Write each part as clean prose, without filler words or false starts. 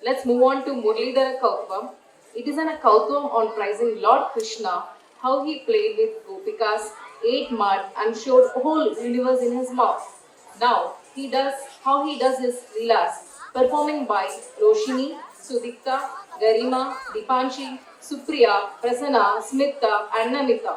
Let's move on to Muralidhara Kautvam. It is a Kautvam on praising Lord Krishna, how he played with Gopikas, ate mud and showed whole universe in his mouth. Now he does his leelas, performing by Roshini, Sudikta, Garima, Dipanshi, Supriya, Prasanna, Smita and Namita.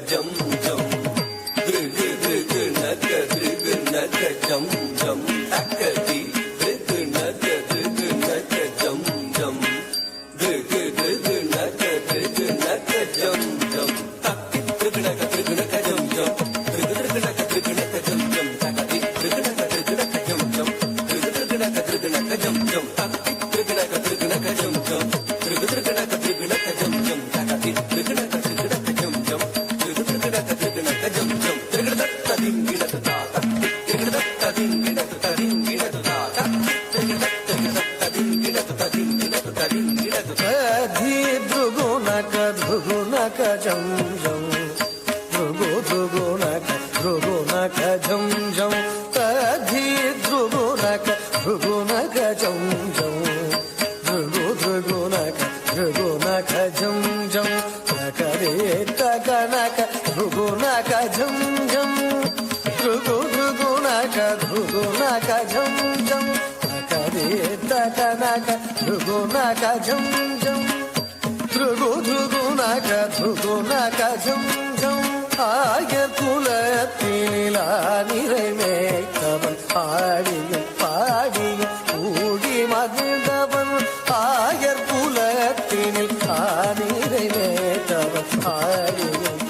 Jum jum, drug drug naka jum jum, takati drag naka jum jum, drag naka jum jum, takati drag naka jum jum, drag naka jum jum, takati drag naka jum jum, drag naka jum jum, takati drag naka jum jum, drag naka jum jum, takati drag naka jum jum. Jum jum, dhrugu naka jum jum, tadhi dhrugu naka jum jum, dhrugu naka jum jum, takare takanaka dhrugu naka jum jum, dhrugu naka jum jum, takare takanaka dhrugu naka jum jum. Dhrugu naka jum jum, ஆயர் குலத்தினிலா நிறைவேற்றவன் பாடியும் ஊழி மகிழ்ந்தவன் ஆயர் குலத்தினில் நிறைவேற்றவன் பாடியும்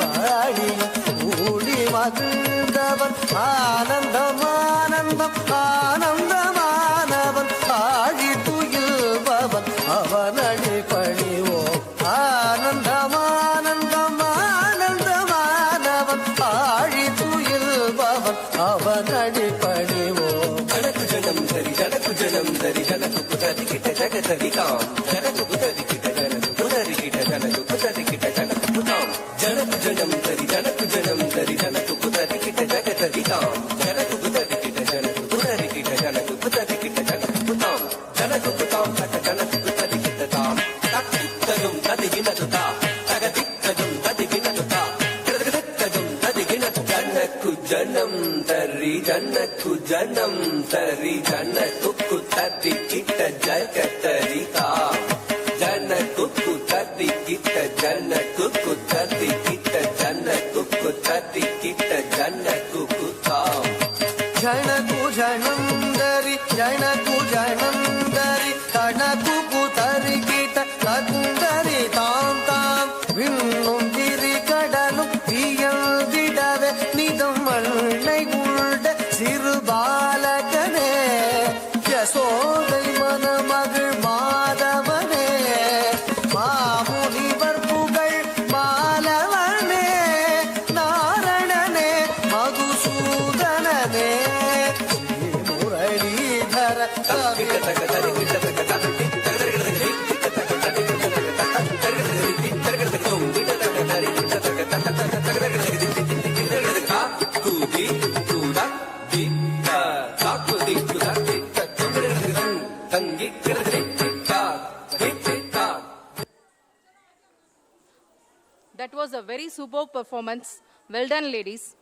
ஊழி மகிழ்ந்தவன் ஆனந்தமானவன் ஆழி துயில்பவன் அவனடி பணிவோம் ஆனந்தமானவன் ஆழி துயில்பவன் அவனடி பணிவோம். ஜனக்கு ஜனம் தரி ஜனக்கு புதரி கிட்ட ஜகதரிகாம், ஜனக்கு புதரி கிட்ட ஜனக்கு புதரி கிட்ட ஜனக்கு புதரி கிட்ட ஜனக்கு புதாம், ஜனக்கு ஜனம் தரி ஜனக்கு புதரி கிட்ட ஜகதரிகாம், ஜனக்கு புதரி கிட்ட ஜனக்கு புதரி கிட்ட ஜனக்கு புதரி கிட்ட ஜனக்கு புதாம், ஜனக்கு புதாம் தக ஜனக்கு புதரி கிட்ட தாம், தக்கித்ததும் ததிகினதுதா, தகதித்ததும் ததிகினதுதா, கிரதகதத்ததும் ததிகினது, ஜனக்கு ஜனம் தரி ஜனக்கு ததி கிட்ட ஜகதரிகாம், ஜனக்கு ததி கிட்ட ஜனக்கு ததி கிட்ட ஜனக்கு ததி கிட்ட ஜனக்கு தாம். ஜனகு ஜனந்தரி கணக்கு புதரி கிட்ட கந்தரி தாம் தாம், விண்ணும் திரி கடலும் வியந்திடவே நிதம் மண்ணை உள்ள சிறு பாலகனே, யசோதை மணமகள் மாதவனே, மாமுனிவர் புகழ் மாலவனே, நாரணனே மதுசூதனனே, Muralidhara That was a very superb performance. Well done, ladies.